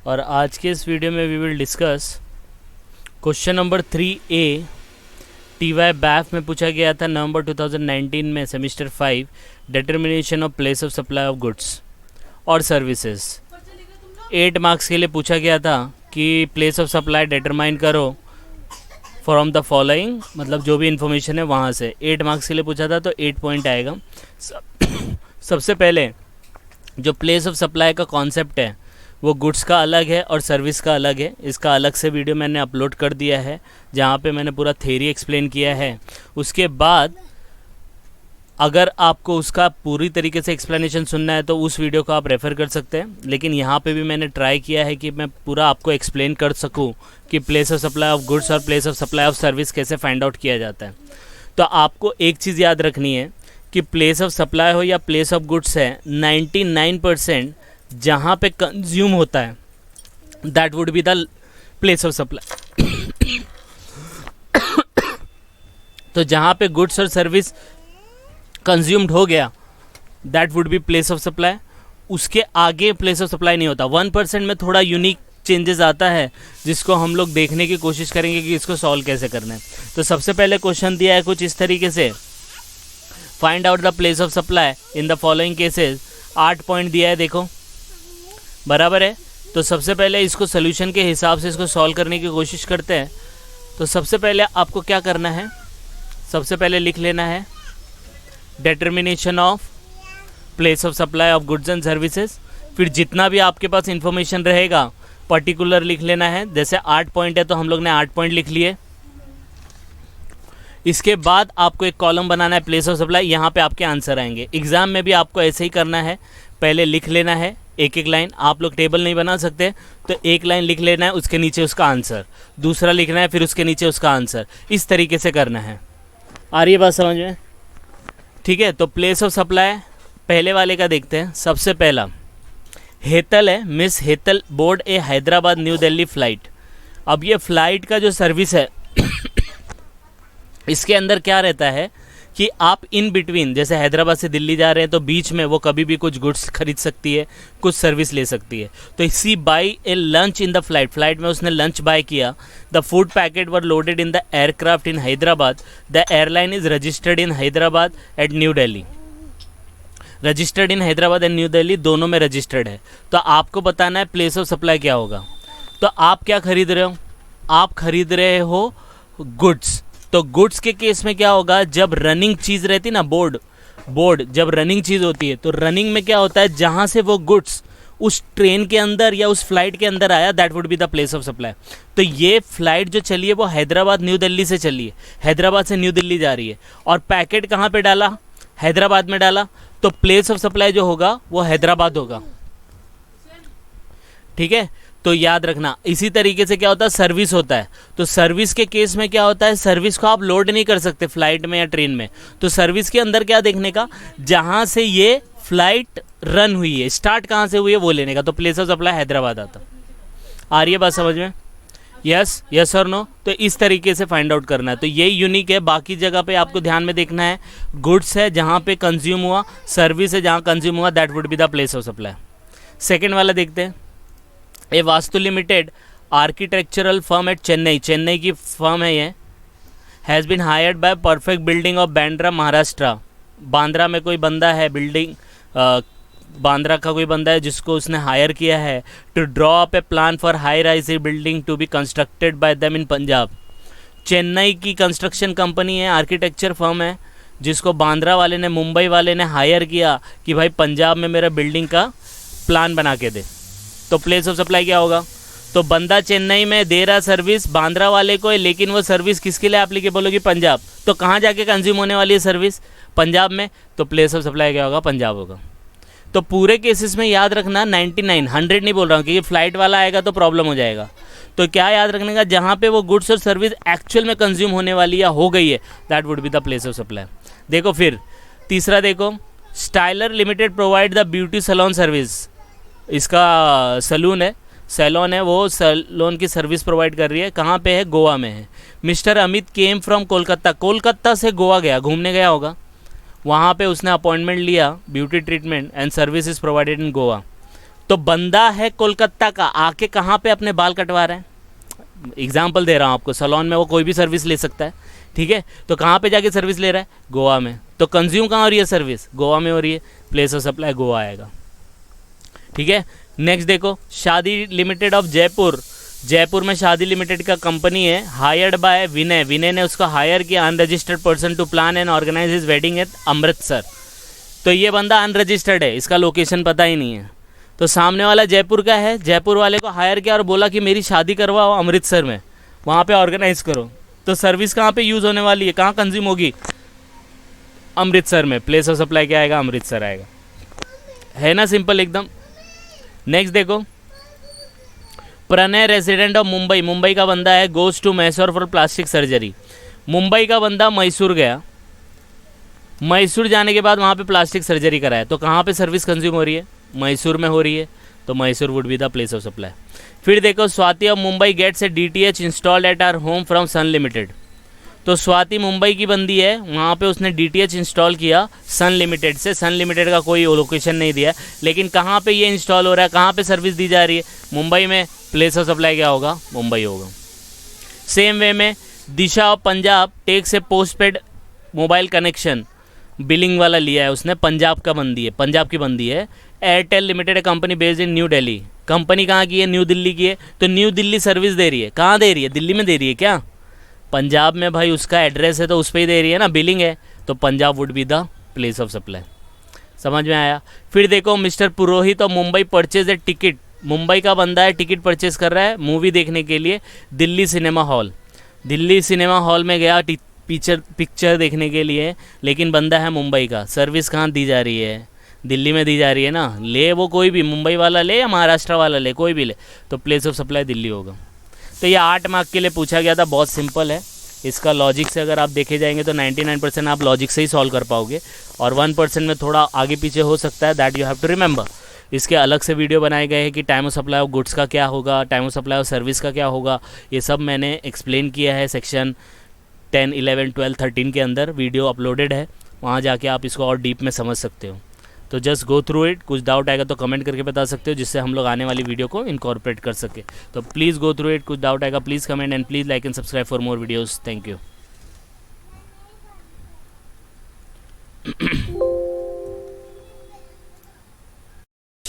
और आज के इस वीडियो में we will discuss question number 3A TY BAF में पूछा गया था नवंबर 2019 में semester 5 determination of place of supply of goods और सर्विसेज। 8 मार्क्स के लिए पूछा गया था कि प्लेस ऑफ सप्लाई डिटरमाइन करो फ्रॉम द फॉलोइंग, मतलब जो भी इन्फॉर्मेशन है वहाँ से। 8 मार्क्स के लिए पूछा था तो 8 पॉइंट आएगा। सबसे पहले जो प्लेस ऑफ सप्लाई का कॉन्सेप्ट है वो गुड्स का अलग है और सर्विस का अलग है। इसका अलग से वीडियो मैंने अपलोड कर दिया है जहाँ पे मैंने पूरा थ्योरी एक्सप्लेन किया है। उसके बाद अगर आपको उसका पूरी तरीके से एक्सप्लेनेशन सुनना है तो उस वीडियो को आप रेफ़र कर सकते हैं, लेकिन यहाँ पे भी मैंने ट्राई किया है कि मैं पूरा आपको एक्सप्लेन कर सकूँ कि place of supply of goods और place of supply of service कैसे फाइंड आउट किया जाता है। तो आपको एक चीज़ याद रखनी है कि प्लेस ऑफ सप्लाई हो या प्लेस ऑफ गुड्स है, 99% जहाँ पे कंज्यूम होता है that would be the place of supply. तो जहाँ पे गुड्स और सर्विस कंज्यूम्ड हो गया that would B place of supply. उसके आगे प्लेस ऑफ सप्लाई नहीं होता। 1% में थोड़ा यूनिक चेंजेस आता है जिसको हम लोग देखने की कोशिश करेंगे कि इसको सॉल्व कैसे करना है। तो सबसे पहले क्वेश्चन दिया है कुछ इस तरीके से, find out the place of supply in the following cases. 8 point दिया है, देखो बराबर है। तो सबसे पहले इसको सोल्यूशन के हिसाब से इसको सॉल्व करने की कोशिश करते हैं। तो सबसे पहले आपको क्या करना है, सबसे पहले लिख लेना है determination of place of supply of goods and services. फिर जितना भी आपके पास इंफॉर्मेशन रहेगा पर्टिकुलर लिख लेना है। जैसे 8 पॉइंट है तो हम लोग ने 8 पॉइंट लिख लिए। इसके बाद आपको एक कॉलम बनाना है प्लेस ऑफ सप्लाई, यहाँ पे आपके आंसर आएंगे। एग्जाम में भी आपको ऐसे ही करना है, पहले लिख लेना है एक एक लाइन। आप लोग टेबल नहीं बना सकते तो एक लाइन लिख लेना है, उसके नीचे उसका आंसर, दूसरा लिखना है, फिर उसके नीचे उसका आंसर। इस तरीके से करना है। आ रही है बात समझ में? ठीक है, तो प्लेस ऑफ सप्लाई पहले वाले का देखते हैं। सबसे पहला हेतल है, मिस हेतल बोर्ड ए हैदराबाद न्यू दिल्ली फ़्लाइट। अब ये फ़्लाइट का जो सर्विस है इसके अंदर क्या रहता है कि आप इन बिटवीन, जैसे हैदराबाद से दिल्ली जा रहे हैं तो बीच में वो कभी भी कुछ गुड्स खरीद सकती है, कुछ सर्विस ले सकती है। तो C buy a lunch in the flight, flight में उसने लंच बाय किया। The food packet were loaded in the aircraft in Hyderabad. The airline is registered in Hyderabad at New Delhi. Registered in Hyderabad and New Delhi दोनों में registered है। तो आपको बताना है प्लेस ऑफ सप्लाई क्या होगा। तो आप क्या खरीद रहे हो, आप खरीद रहे हो गुड्स। तो गुड्स के केस में क्या होगा, जब रनिंग चीज़ रहती है ना, बोर्ड जब रनिंग चीज़ होती है तो रनिंग में क्या होता है, जहाँ से वो गुड्स उस ट्रेन के अंदर या उस फ्लाइट के अंदर आया that would be the place of supply. तो ये फ्लाइट जो चली है वो हैदराबाद न्यू दिल्ली से चली है, हैदराबाद से न्यू दिल्ली जा रही है और पैकेट कहाँ पे डाला, हैदराबाद में डाला। तो प्लेस ऑफ सप्लाई जो होगा वो हैदराबाद होगा। ठीक है, तो याद रखना। इसी तरीके से क्या होता है, सर्विस होता है। तो सर्विस के केस में क्या होता है, सर्विस को आप लोड नहीं कर सकते फ्लाइट में या ट्रेन में। तो सर्विस के अंदर क्या देखने का, जहाँ से ये फ्लाइट रन हुई है, स्टार्ट कहाँ से हुई है वो लेने का। तो प्लेस ऑफ सप्लाई हैदराबाद आता। आ रही है बात समझ में? यस और नो? तो इस तरीके से फाइंड आउट करना है। तो यही यूनिक है। बाकी जगह पे आपको ध्यान में देखना है, गुड्स है जहाँ पे कंज्यूम हुआ, सर्विस है जहाँ कंज्यूम हुआ, that would be the place of supply. Second वाला देखते हैं। A Vastu limited architectural firm at Chennai, Chennai की फर्म है ये, has been hired by perfect building of Bandra Maharashtra. Bandra में कोई बंदा है, बिल्डिंग बांद्रा का कोई बंदा है जिसको उसने हायर किया है to draw up a plan for high rise building to be constructed by them in Punjab. Chennai की कंस्ट्रक्शन कंपनी है, आर्किटेक्चर फर्म है, जिसको बांद्रा वाले ने, मुंबई वाले ने हायर किया कि भाई पंजाब में मेरा बिल्डिंग का प्लान बना के दे। तो प्लेस ऑफ सप्लाई क्या होगा, तो बंदा चेन्नई में दे रहा सर्विस बांद्रा वाले को है, लेकिन वो सर्विस किसके लिए एप्लीकेबल होगी, पंजाब। तो कहाँ जाके कंज्यूम होने वाली है सर्विस, पंजाब में। तो प्लेस ऑफ सप्लाई क्या होगा, पंजाब होगा। तो पूरे केसेस में याद रखना 99, 100 नहीं बोल रहा हूँ क्योंकि फ्लाइट वाला आएगा तो प्रॉब्लम हो जाएगा। तो क्या याद रखने का, जहाँ पे वो गुड्स और सर्विस एक्चुअल में कंज्यूम होने वाली या हो गई है that would be the place of supply. देखो फिर तीसरा देखो, Styler limited provide the beauty salon service. इसका सैलून है, वो सैलून की सर्विस प्रोवाइड कर रही है। कहाँ पे है, गोवा में है। Mister Amit came from Kolkata से गोवा गया, घूमने गया होगा, वहाँ पे उसने अपॉइंटमेंट लिया, beauty treatment and service is provided in Goa. तो बंदा है कोलकाता का, आके कहाँ पे अपने बाल कटवा रहा है, एग्जाम्पल दे रहा हूँ आपको, सलोन में वो कोई भी सर्विस ले सकता है, ठीक है। तो कहाँ पे जाके सर्विस ले रहा है, गोवा में। तो कंज्यूम कहाँ हो रही है सर्विस, गोवा में हो रही है, प्लेस ऑफ सप्लाई गोवा आएगा, ठीक है। नेक्स्ट देखो, शादी लिमिटेड ऑफ जयपुर, जयपुर में शादी लिमिटेड का कंपनी है, हायर्ड बाय विनय, विनय ने उसको हायर किया unregistered person to plan and organise his wedding at Amritsar. तो ये बंदा अनरजिस्टर्ड है, इसका लोकेशन पता ही नहीं है। तो सामने वाला जयपुर का है, जयपुर वाले को हायर किया और बोला कि मेरी शादी करवाओ अमृतसर में, वहाँ पे ऑर्गेनाइज करो। तो सर्विस कहाँ पे यूज़ होने वाली है, कहाँ कंज्यूम होगी, अमृतसर में, प्लेस ऑफ सप्लाई क्या आएगा, अमृतसर आएगा, है ना, सिंपल एकदम। नेक्स्ट देखो, प्रणय रेजिडेंट ऑफ मुंबई, मुंबई का बंदा है, goes to Mysore for plastic surgery. Mumbai का बंदा मैसूर गया, मैसूर जाने के बाद वहाँ पे प्लास्टिक सर्जरी कराया, तो कहाँ पे सर्विस कंज्यूम हो रही है, मैसूर में हो रही है, तो Mysore would be the place of supply. फिर देखो, Swati of Mumbai gets a DTH installed at our home from Sun limited. तो स्वाति मुंबई की बंदी है, वहाँ पे उसने DTH इंस्टॉल किया सन लिमिटेड से, सन लिमिटेड का कोई लोकेशन नहीं दिया, लेकिन कहाँ पे ये इंस्टॉल हो रहा है, कहाँ पे सर्विस दी जा रही है, मुंबई में, प्लेस ऑफ सप्लाई क्या होगा, मुंबई होगा। सेम वे में Disha of Punjab takes a post paid mobile connection, billing वाला लिया है उसने, पंजाब का बंदी है, पंजाब की बंदी है। Airtel limited company based in new Delhi, company कहाँ की है, न्यू दिल्ली की है। तो न्यू दिल्ली सर्विस दे रही है, कहाँ दे रही है, दिल्ली में दे रही है क्या, पंजाब में भाई उसका एड्रेस है तो उस पर ही दे रही है ना, बिलिंग है, तो Punjab would be the place of supply. समझ में आया। फिर देखो, मिस्टर पुरोहित और Mumbai purchase a ticket, Mumbai का बंदा है, टिकट परचेज कर रहा है मूवी देखने के लिए, Delhi cinema hall, Delhi cinema hall में गया पिक्चर देखने के लिए, लेकिन बंदा है मुंबई का, सर्विस कहाँ दी जा रही है, दिल्ली में दी जा रही है ना, ले वो कोई भी, मुंबई वाला ले या महाराष्ट्र वाला ले, कोई भी ले, तो प्लेस ऑफ सप्लाई दिल्ली होगा। तो ये 8 मार्क के लिए पूछा गया था, बहुत सिंपल है, इसका लॉजिक से अगर आप देखे जाएंगे तो 99% आप लॉजिक से ही सॉल्व कर पाओगे, और 1% में थोड़ा आगे पीछे हो सकता है, that you have to remember. इसके अलग से वीडियो बनाए गए हैं कि time of supply of goods का क्या होगा, time of supply of service का क्या होगा, ये सब मैंने एक्सप्लेन किया है सेक्शन 10, 11, 12, 13 के अंदर वीडियो अपलोडेड है, वहाँ जाके आप इसको और डीप में समझ सकते हो। तो जस्ट गो थ्रू इट, कुछ डाउट आएगा तो कमेंट करके बता सकते हो, जिससे हम लोग आने वाली वीडियो को इनकॉर्पोरेट कर सके। तो प्लीज़ गो थ्रू इट, कुछ डाउट आएगा please comment, and please like and subscribe for more videos. Thank you.